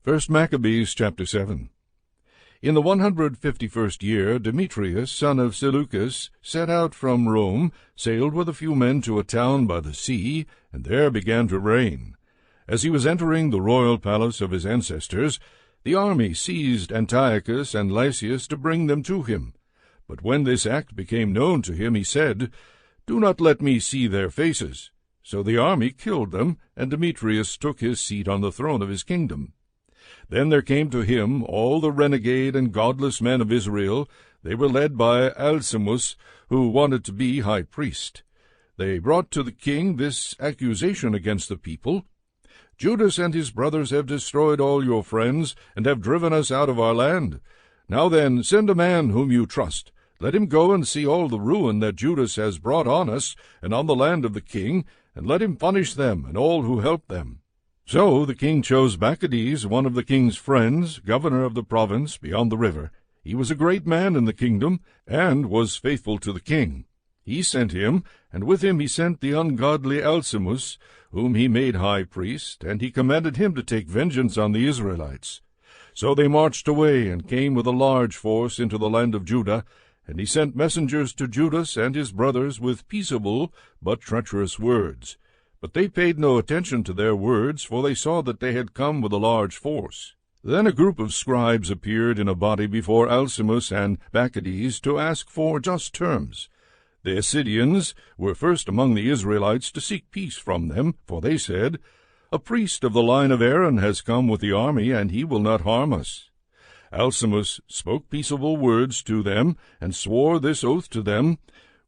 1 Maccabees chapter 7. In the 151st year, Demetrius, son of Seleucus, set out from Rome, sailed with a few men to a town by the sea, and there began to reign. As he was entering the royal palace of his ancestors, the army seized Antiochus and Lysias to bring them to him. But when this act became known to him, he said, "Do not let me see their faces." So the army killed them, and Demetrius took his seat on the throne of his kingdom. Then there came to him all the renegade and godless men of Israel. They were led by Alcimus, who wanted to be high priest. They brought to the king this accusation against the people: "Judas and his brothers have destroyed all your friends, and have driven us out of our land. Now then, send a man whom you trust. Let him go and see all the ruin that Judas has brought on us and on the land of the king, and let him punish them and all who help them." So the king chose Bacchides, one of the king's friends, governor of the province beyond the river. He was a great man in the kingdom, and was faithful to the king. He sent him, and with him he sent the ungodly Alcimus, whom he made high priest, and he commanded him to take vengeance on the Israelites. So they marched away, and came with a large force into the land of Judah, and he sent messengers to Judas and his brothers with peaceable but treacherous words. But they paid no attention to their words, for they saw that they had come with a large force. Then a group of scribes appeared in a body before Alcimus and Bacchides to ask for just terms. The Assyrians were first among the Israelites to seek peace from them, for they said, "A priest of the line of Aaron has come with the army, and he will not harm us." Alcimus spoke peaceable words to them, and swore this oath to them: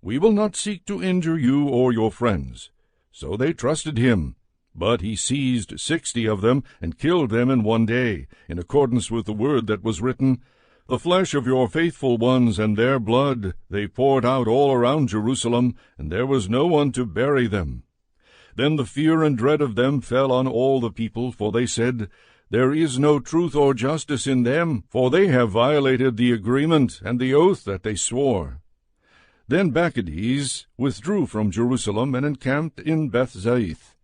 "We will not seek to injure you or your friends." So they trusted him. But he seized 60 of them, and killed them in one day, in accordance with the word that was written, "The flesh of your faithful ones and their blood they poured out all around Jerusalem, and there was no one to bury them." Then the fear and dread of them fell on all the people, for they said, "There is no truth or justice in them, for they have violated the agreement and the oath that they swore." Then Bacchides withdrew from Jerusalem and encamped in Beth-zaith.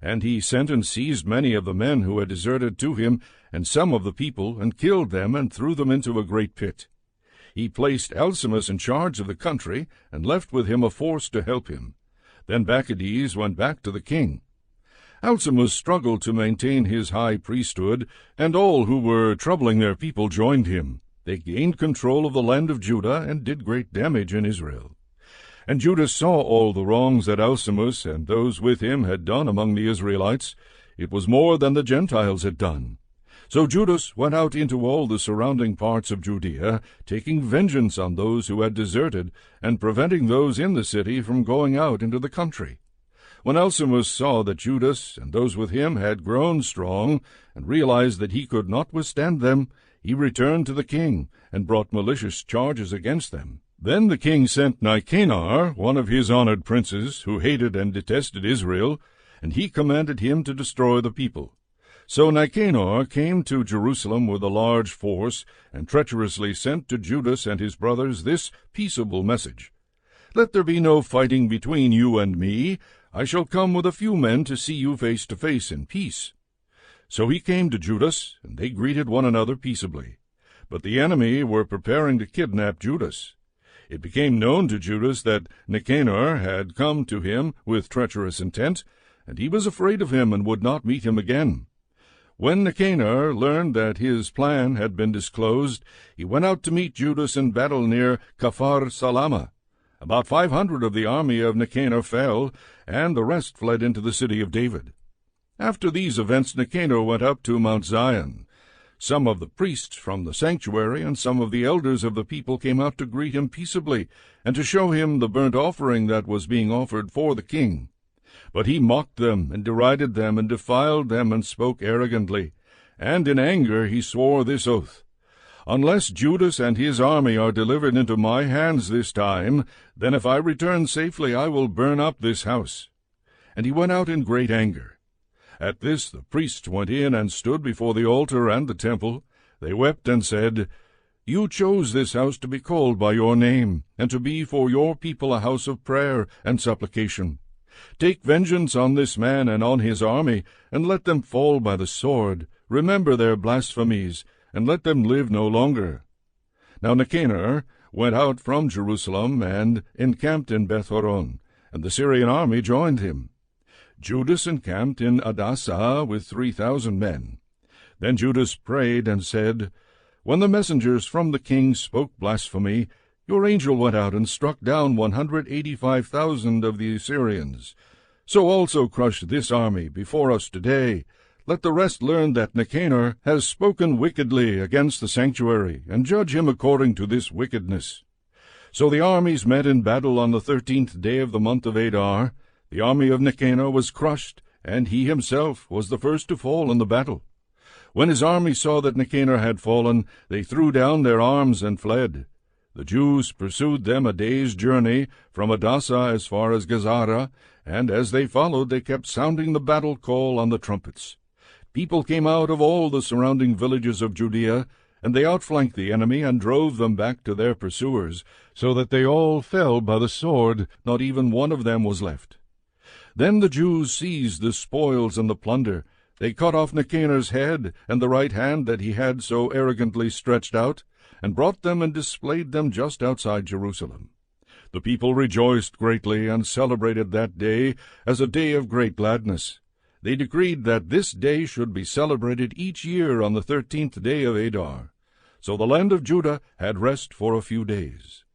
And he sent and seized many of the men who had deserted to him, and some of the people, and killed them, and threw them into a great pit. He placed Alcimus in charge of the country, and left with him a force to help him. Then Bacchides went back to the king. Alcimus struggled to maintain his high priesthood, and all who were troubling their people joined him. They gained control of the land of Judah, and did great damage in Israel. And Judas saw all the wrongs that Alcimus and those with him had done among the Israelites. It was more than the Gentiles had done. So Judas went out into all the surrounding parts of Judea, taking vengeance on those who had deserted, and preventing those in the city from going out into the country. When Alcimus saw that Judas and those with him had grown strong, and realized that he could not withstand them, he returned to the king, and brought malicious charges against them. Then the king sent Nicanor, one of his honored princes, who hated and detested Israel, and he commanded him to destroy the people. So Nicanor came to Jerusalem with a large force, and treacherously sent to Judas and his brothers this peaceable message: "Let there be no fighting between you and me. I shall come with a few men to see you face to face in peace." So he came to Judas, and they greeted one another peaceably. But the enemy were preparing to kidnap Judas. It became known to Judas that Nicanor had come to him with treacherous intent, and he was afraid of him and would not meet him again. When Nicanor learned that his plan had been disclosed, he went out to meet Judas in battle near Kafar Salama. About 500 of the army of Nicanor fell, and the rest fled into the city of David. After these events Nicanor went up to Mount Zion. Some of the priests from the sanctuary and some of the elders of the people came out to greet him peaceably, and to show him the burnt offering that was being offered for the king. But he mocked them, and derided them, and defiled them, and spoke arrogantly. And in anger he swore this oath: "Unless Judas and his army are delivered into my hands this time, then if I return safely I will burn up this house." And he went out in great anger. At this the priests went in and stood before the altar and the temple. They wept and said, "You chose this house to be called by your name, and to be for your people a house of prayer and supplication. Take vengeance on this man and on his army, and let them fall by the sword, remember their blasphemies, and let them live no longer. Now Nicanor went out from Jerusalem and encamped in Beth-horon, and the Syrian army joined him. Judas encamped in Adasa with 3,000 men. Then Judas prayed and said, When the messengers from the king spoke blasphemy, your angel went out and struck down 185,000 of the Assyrians. So also crush this army before us today. Let the rest learn that Nicanor has spoken wickedly against the sanctuary, and judge him according to this wickedness. So the armies met in battle on the 13th day of the month of Adar. The army of Nicanor was crushed, and he himself was the first to fall in the battle. When his army saw that Nicanor had fallen, they threw down their arms and fled. The Jews pursued them a day's journey from Adasa as far as Gazara, and as they followed they kept sounding the battle call on the trumpets. People came out of all the surrounding villages of Judea, and they outflanked the enemy and drove them back to their pursuers, so that they all fell by the sword, not even one of them was left. Then the Jews seized the spoils and the plunder. They cut off Nicanor's head and the right hand that he had so arrogantly stretched out, and brought them and displayed them just outside Jerusalem. The people rejoiced greatly and celebrated that day as a day of great gladness. They decreed that this day should be celebrated each year on the 13th day of Adar. So the land of Judah had rest for a few days.